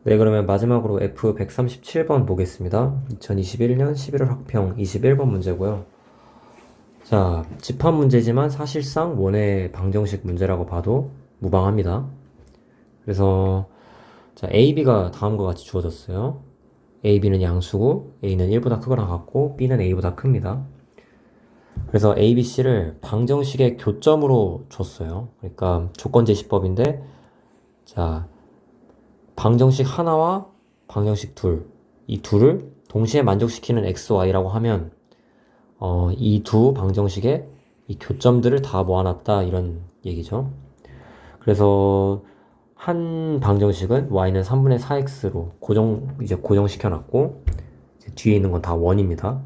네, 그러면 마지막으로 F137번 보겠습니다. 2021년 11월 학평 21번 문제고요. 자, 집합 문제지만 사실상 원의 방정식 문제라고 봐도 무방합니다. 그래서 자, A, B가 다음과 같이 주어졌어요. A, B는 양수고 A는 1보다 크거나 같고 B는 A보다 큽니다. 그래서 A, B, C를 방정식의 교점으로 줬어요. 그러니까 조건제시법인데 자, 방정식 하나와 방정식 둘, 이 둘을 동시에 만족시키는 x, y라고 하면 이 두 방정식의 이 교점들을 다 모아놨다 이런 얘기죠. 그래서 한 방정식은 y는 3분의 4x로 이제 고정시켜놨고 이제 뒤에 있는 건 다 원입니다.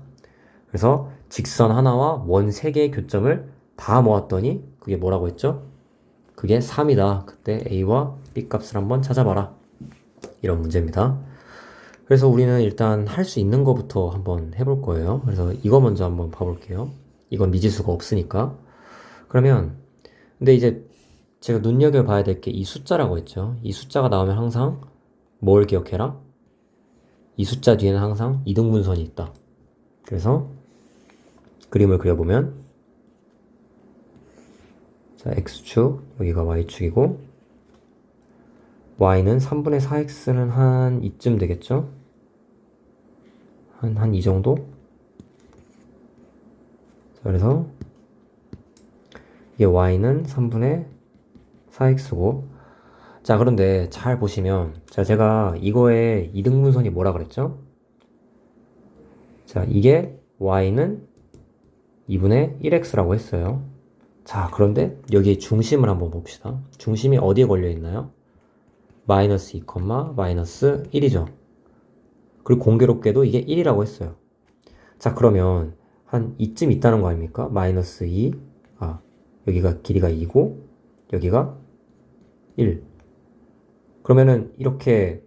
그래서 직선 하나와 원 3개의 교점을 다 모았더니 그게 뭐라고 했죠? 그게 3이다. 그때 a와 b 값을 한번 찾아봐라. 이런 문제입니다. 그래서 우리는 일단 할 수 있는 것부터 한번 해볼 거예요. 그래서 이거 먼저 한번 봐볼게요. 이건 미지수가 없으니까. 그러면, 근데 이제 제가 눈여겨봐야 될 게 이 숫자라고 했죠. 이 숫자가 나오면 항상 뭘 기억해라? 이 숫자 뒤에는 항상 이등분선이 있다. 그래서 그림을 그려보면, 자, x축, 여기가 y축이고, y는 3분의 4x는 한 이쯤 되겠죠? 한 이 정도? 자, 그래서 이게 y는 3분의 4x고 자 그런데 잘 보시면 자 제가 이거의 이등분선이 뭐라 그랬죠? 자 이게 y는 2분의 1x라고 했어요. 자 그런데 여기에 중심을 한번 봅시다. 중심이 어디에 걸려 있나요? 마이너스 2, 마이너스 1이죠. 그리고 공교롭게도 이게 1이라고 했어요. 자 그러면 한 이쯤 있다는 거 아닙니까? 마이너스 2, 여기가 길이가 2고 여기가 1. 그러면은 이렇게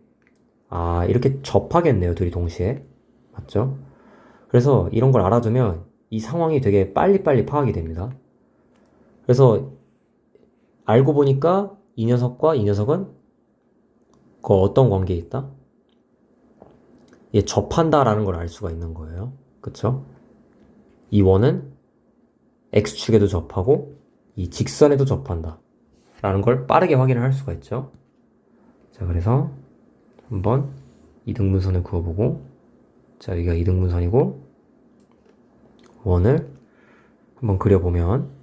접하겠네요. 둘이 동시에. 맞죠? 그래서 이런 걸 알아두면 이 상황이 되게 빨리빨리 파악이 됩니다. 그래서 알고 보니까 이 녀석과 이 녀석은 그 어떤 관계에 있다? 얘 접한다라는 걸 알 수가 있는 거예요. 그쵸? 이 원은 X축에도 접하고 이 직선에도 접한다. 라는 걸 빠르게 확인을 할 수가 있죠. 자, 그래서 한번 이등분선을 그어보고 자, 여기가 이등분선이고 원을 한번 그려보면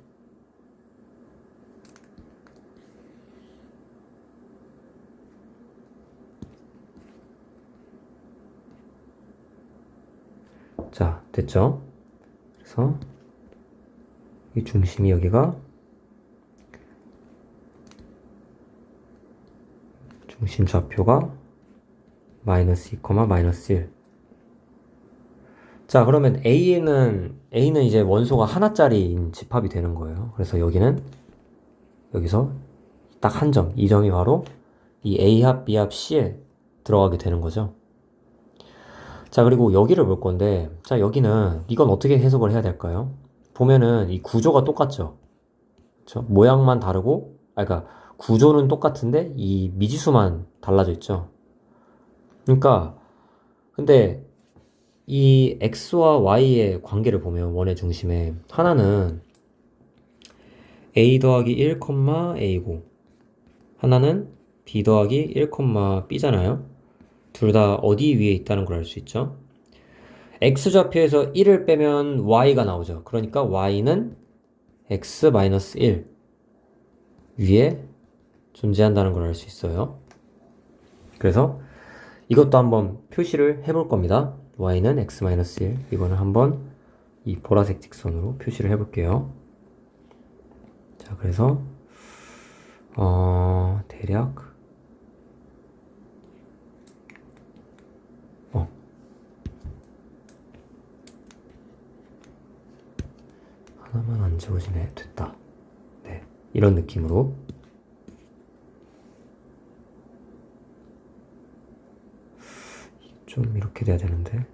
자, 됐죠? 그래서 이 중심이 여기가 중심 좌표가 마이너스 2, 마이너스 1. 자, 그러면 A는 이제 원소가 하나짜리인 집합이 되는 거예요. 그래서 여기서 딱 한 점, 이 점이 바로 이 A합, B합, C에 들어가게 되는 거죠. 자, 그리고 여기를 볼 건데, 자, 여기는 이건 어떻게 해석을 해야 될까요? 보면은 이 구조가 똑같죠. 그렇죠? 모양만 다르고, 그러니까 구조는 똑같은데 이 미지수만 달라져 있죠. 그러니까 근데 이 x와 y의 관계를 보면 원의 중심에 하나는 a 더하기 1, a고 하나는 b 더하기 1, b잖아요. 둘 다 어디 위에 있다는 걸 알 수 있죠. x좌표에서 1을 빼면 y가 나오죠. 그러니까 y는 x-1 위에 존재한다는 걸 알 수 있어요. 그래서 이것도 한번 표시를 해볼 겁니다. y는 x-1 이거는 한번 이 보라색 직선으로 표시를 해볼게요. 자 그래서 대략 하나만 안 지워지네. 됐다. 네, 이런 느낌으로 좀 이렇게 돼야 되는데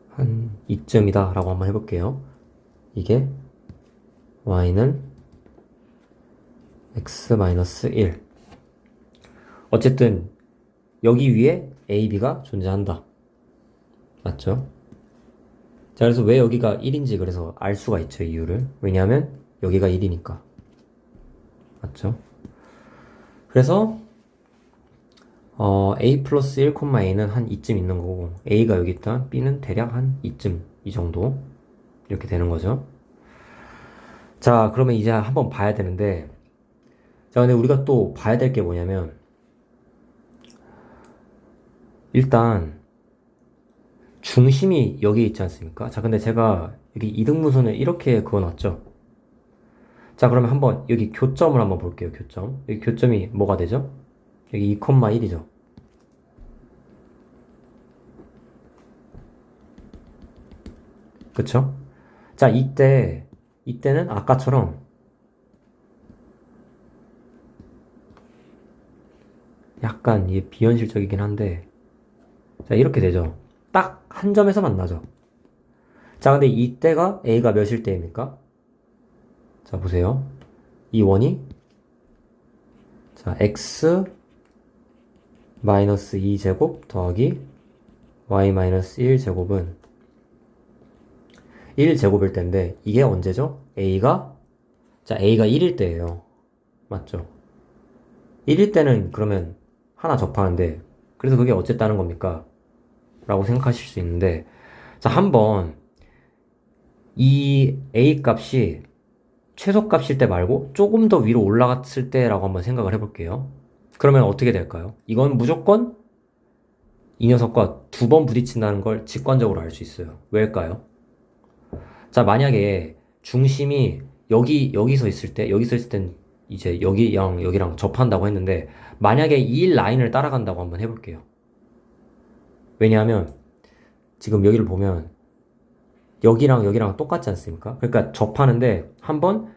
한 이쯤이다 라고 한번 해볼게요. 이게 y는 x-1. 어쨌든 여기 위에 a, b가 존재한다. 맞죠? 자, 그래서 왜 여기가 1인지 그래서 알 수가 있죠, 이유를. 왜냐하면 여기가 1이니까. 맞죠? 그래서 a 플러스 1, a는 한 이쯤 있는 거고 a가 여기 있다, b는 대략 한 이쯤, 이 정도 이렇게 되는 거죠. 자, 그러면 이제 한번 봐야 되는데, 자, 근데 우리가 또 봐야 될 게 뭐냐면, 일단 중심이 여기 있지 않습니까? 자, 근데 제가 여기 이등분선을 이렇게 그어놨죠. 자, 그러면 한번 여기 교점을 한번 볼게요. 교점. 여기 교점이 뭐가 되죠? 여기 2,1이죠. 그쵸? 자, 이때는 아까처럼 약간 이게 비현실적이긴 한데, 자, 이렇게 되죠. 딱 한 점에서 만나죠. 자, 근데 이때가 a가 몇일 때입니까? 자, 보세요. 이 원이, 자, x 마이너스 2제곱 더하기 y 마이너스 1제곱은 1제곱일 때인데, 이게 언제죠? a가 1일 때예요. 맞죠? 1일 때는 그러면 하나 접하는데, 그래서 그게 어쨌다는 겁니까? 라고 생각하실 수 있는데, 자, 한번 이 a 값이 최소값일 때 말고 조금 더 위로 올라갔을 때라고 한번 생각을 해볼게요. 그러면 어떻게 될까요? 이건 무조건 이 녀석과 두 번 부딪힌다는 걸 직관적으로 알 수 있어요. 왜일까요? 자, 만약에 중심이 여기서 있을 땐 이제 여기랑 접한다고 했는데, 만약에 이 라인을 따라간다고 한번 해볼게요. 왜냐하면 지금 여기를 보면 여기랑 똑같지 않습니까? 그러니까 접하는데 한번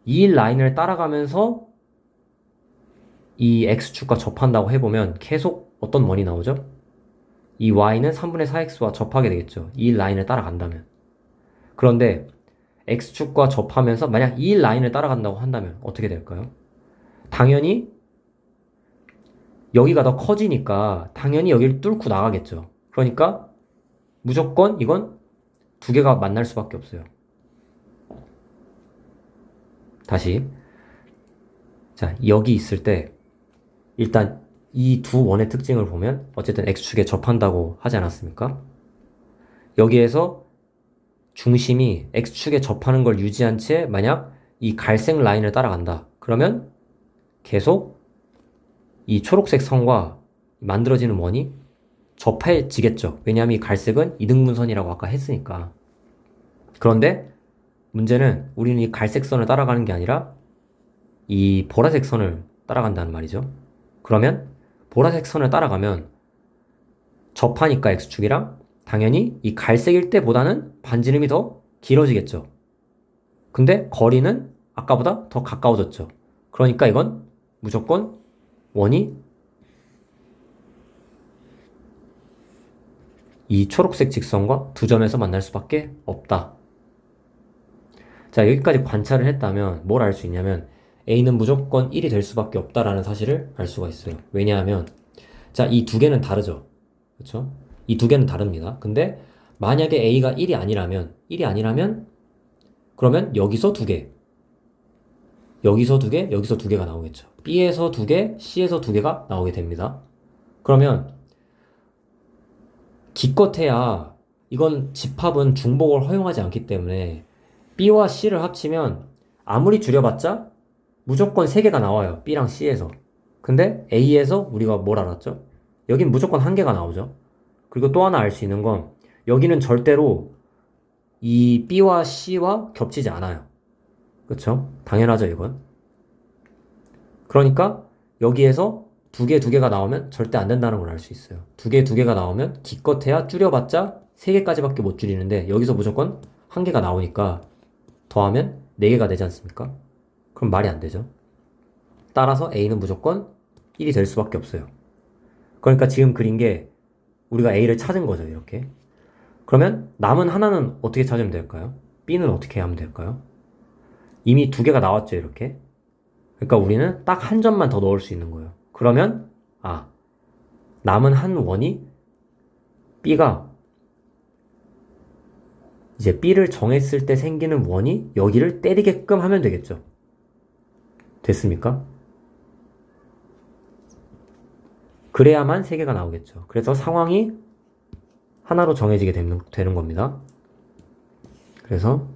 이 라인을 따라가면서 이 x축과 접한다고 해보면 계속 어떤 원이 나오죠? 이 y는 3분의 4x와 접하게 되겠죠. 이 라인을 따라간다면. 그런데 x축과 접하면서 만약 이 라인을 따라간다고 한다면 어떻게 될까요? 당연히 여기가 더 커지니까 당연히 여기를 뚫고 나가겠죠. 그러니까 무조건 이건 두 개가 만날 수밖에 없어요. 다시. 자, 여기 있을 때 일단 이 두 원의 특징을 보면 어쨌든 x축에 접한다고 하지 않았습니까? 여기에서 중심이 x축에 접하는 걸 유지한 채 만약 이 갈색 라인을 따라간다. 그러면 계속 이 초록색 선과 만들어지는 원이 접해지겠죠. 왜냐하면 이 갈색은 이등분선이라고 아까 했으니까. 그런데 문제는 우리는 이 갈색 선을 따라가는 게 아니라 이 보라색 선을 따라간다는 말이죠. 그러면 보라색 선을 따라가면 접하니까 x축이랑 당연히 이 갈색일 때보다는 반지름이 더 길어지겠죠. 근데 거리는 아까보다 더 가까워졌죠. 그러니까 이건 무조건 원이 이 초록색 직선과 두 점에서 만날 수밖에 없다. 자, 여기까지 관찰을 했다면 뭘 알 수 있냐면 A는 무조건 1이 될 수밖에 없다라는 사실을 알 수가 있어요. 왜냐하면 자, 이 두 개는 다르죠. 그렇죠? 이 두 개는 다릅니다. 근데 만약에 A가 1이 아니라면 그러면 여기서 두 개, 여기서 두 개, 여기서 두 개가 나오겠죠. B에서 두 개, C에서 두 개가 나오게 됩니다. 그러면 기껏해야 이건 집합은 중복을 허용하지 않기 때문에 B와 C를 합치면 아무리 줄여봤자 무조건 3개가 나와요. B랑 C에서. 근데 A에서 우리가 뭘 알았죠? 여긴 무조건 1개가 나오죠. 그리고 또 하나 알 수 있는 건 여기는 절대로 이 B와 C와 겹치지 않아요. 그쵸? 당연하죠, 이건. 그러니까 여기에서 두 개가 나오면 절대 안 된다는 걸 알 수 있어요. 두 개가 나오면 기껏해야 줄여봤자 3개까지밖에 못 줄이는데 여기서 무조건 1개가 나오니까 더하면 4개가 되지 않습니까? 그럼 말이 안 되죠. 따라서 A는 무조건 1이 될 수밖에 없어요. 그러니까 지금 그린 게 우리가 A를 찾은 거죠, 이렇게. 그러면 남은 하나는 어떻게 찾으면 될까요? B는 어떻게 하면 될까요? 이미 2개가 나왔죠, 이렇게. 그러니까 우리는 딱 한 점만 더 넣을 수 있는 거예요. 그러면 남은 한 원이 B가 이제 B를 정했을 때 생기는 원이 여기를 때리게끔 하면 되겠죠. 됐습니까? 그래야만 3개가 나오겠죠. 그래서 상황이 하나로 정해지게 되는 겁니다. 그래서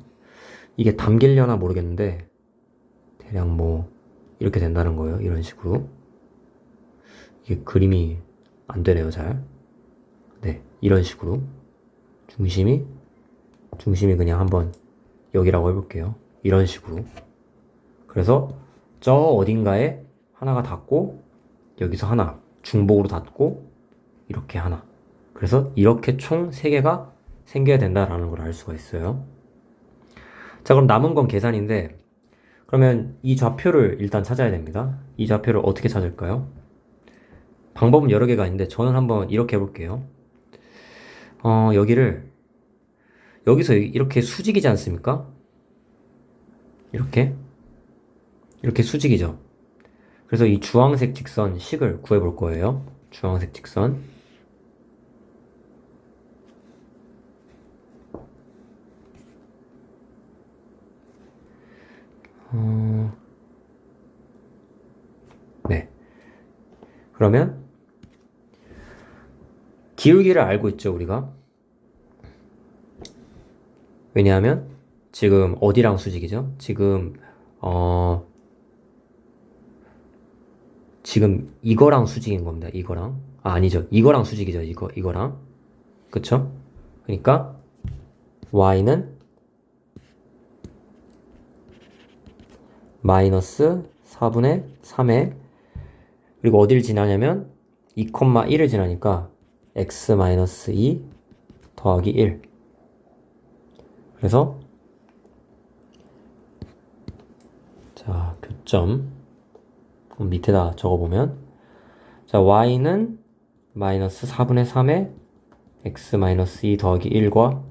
이게 담길려나 모르겠는데 대략 뭐 이렇게 된다는 거예요. 이런 식으로. 이게 그림이 안 되네요, 잘. 네, 이런 식으로. 중심이 그냥 한번 여기라고 해볼게요. 이런 식으로. 그래서 저 어딘가에 하나가 닿고 여기서 하나 중복으로 닿고 이렇게 하나. 그래서 이렇게 총 3개가 생겨야 된다라는 걸 알 수가 있어요. 자, 그럼 남은 건 계산인데 그러면 이 좌표를 일단 찾아야 됩니다. 이 좌표를 어떻게 찾을까요? 방법은 여러 개가 있는데 저는 한번 이렇게 해볼게요. 여기서 이렇게 수직이지 않습니까? 이렇게 수직이죠. 그래서 이 주황색 직선 식을 구해볼 거예요. 주황색 직선. 네. 그러면 기울기를 알고 있죠, 우리가. 왜냐하면 지금 어디랑 수직이죠? 지금 이거랑 수직인 겁니다. 이거랑. 아니죠. 이거랑 수직이죠. 이거랑. 그쵸? 그러니까 y는 마이너스 4분의 3에 그리고 어딜 지나냐면 2,1을 지나니까 x 마이너스 2 더하기 1. 그래서 자, 교점 밑에다 적어보면 자, y는 마이너스 4분의 3에 x 마이너스 2 더하기 1과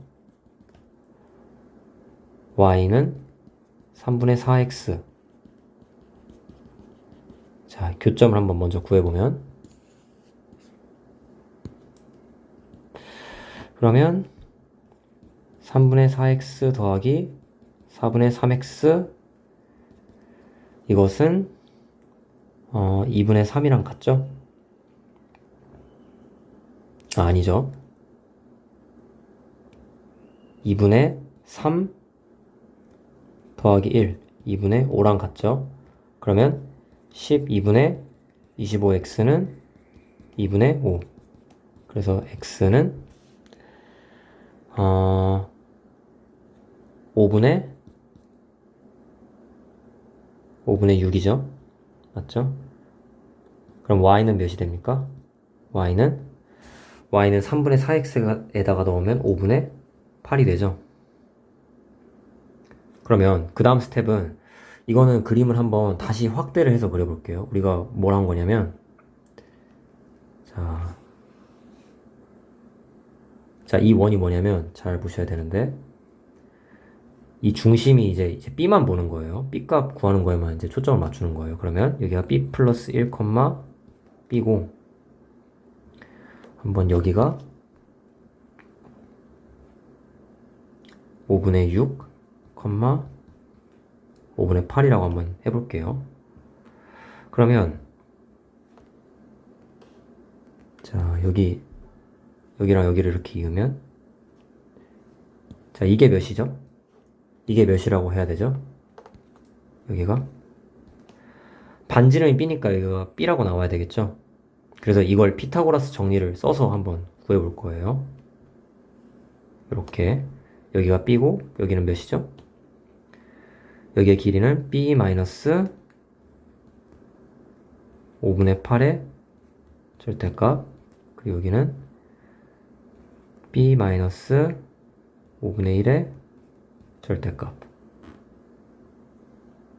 y는 3분의 4x. 자, 교점을 한번 먼저 구해보면 그러면 3분의 4x 더하기 4분의 3x 이것은 2분의 3이랑 같죠? 아니죠. 2분의 3 더하기 1 2분의 5랑 같죠? 그러면 12분의 25x는 2분의 5. 그래서 x는 5분의 6이죠. 맞죠? 그럼 y는 몇이 됩니까? y는 3분의 4x에다가 넣으면 5분의 8이 되죠. 그러면 그 다음 스텝은 이거는 그림을 한번 다시 확대를 해서 그려볼게요. 우리가 뭘 한 거냐면 자, 이 원이 뭐냐면 잘 보셔야 되는데 이 중심이 이제 B만 보는 거예요. B 값 구하는 거에만 이제 초점을 맞추는 거예요. 그러면 여기가 B 플러스 1, B고 한번 여기가 5분의 6, 5분의 8이라고 한번 해볼게요. 그러면 자, 여기랑 여기를 이렇게 이으면 자, 이게 몇이죠? 이게 몇이라고 해야 되죠? 여기가 반지름이 B니까 여기가 B라고 나와야 되겠죠? 그래서 이걸 피타고라스 정리를 써서 한번 구해볼 거예요. 이렇게 여기가 B고 여기는 몇이죠? 여기의 길이는 B 마이너스 5분의 8의 절대값 그리고 여기는 B 마이너스 5분의 1의 절대값.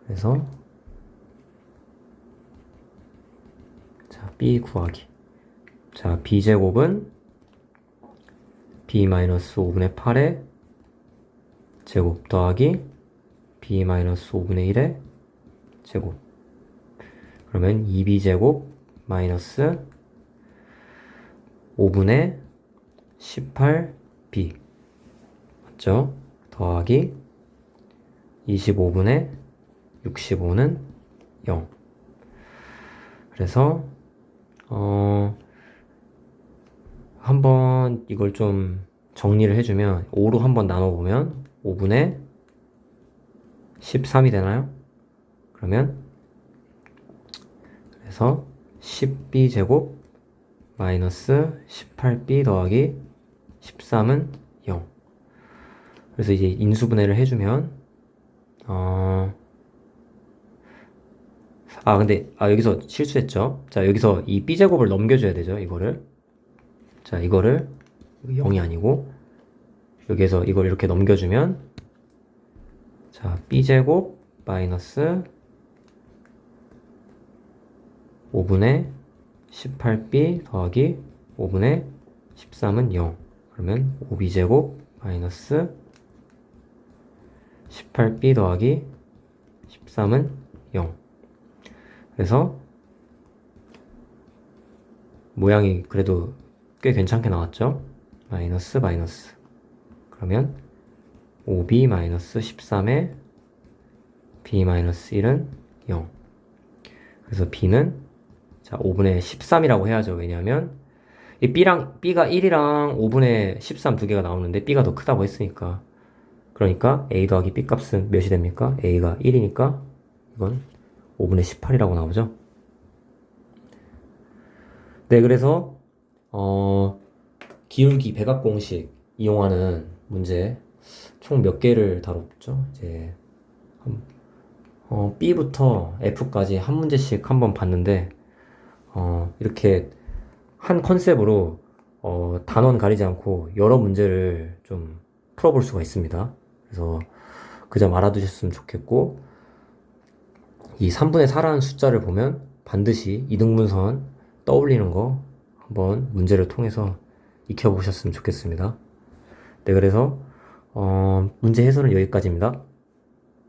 그래서 자, B 구하기. 자, B제곱은 B 마이너스 5분의 8의 제곱 더하기 B 마이너스 5분의 1의 제곱. 그러면 2b제곱 마이너스 5분의 18b 맞죠? 더하기 25분의 65는 0. 그래서 한번 이걸 좀 정리를 해주면 5로 한번 나눠보면 5분의 13이 되나요? 그러면 그래서 10b 제곱 마이너스 18b 더하기 13은 0. 그래서 이제 인수분해를 해주면 근데 여기서 실수했죠. 자, 여기서 이 b제곱을 넘겨줘야 되죠. 이거를. 자, 이거를 0이 아니고 여기에서 이걸 이렇게 넘겨주면 자, b제곱 마이너스 5분의 18b 더하기 5분의 13은 0. 그러면 5b제곱 마이너스 18b 더하기 13은 0. 그래서 모양이 그래도 꽤 괜찮게 나왔죠? 마이너스 마이너스. 그러면 5b 마이너스 13에 b 마이너스 1은 0. 그래서 b는 자 5분의 13이라고 해야죠. 왜냐하면 이 b가 1이랑 5분의 13 두 개가 나오는데 b가 더 크다고 했으니까. 그러니까 a 더하기 b 값은 몇이 됩니까? a가 1이니까 이건 5분의 18이라고 나오죠. 네, 그래서 기울기 배각 공식 이용하는 문제 총 몇 개를 다뤘죠? 이제 B부터 F까지 한 문제씩 한번 봤는데 이렇게 한 컨셉으로 단원 가리지 않고 여러 문제를 좀 풀어볼 수가 있습니다. 그래서 그 점 알아두셨으면 좋겠고 이 3분의 4라는 숫자를 보면 반드시 이등분선 떠올리는 거 한번 문제를 통해서 익혀보셨으면 좋겠습니다. 네, 그래서 문제 해설은 여기까지입니다.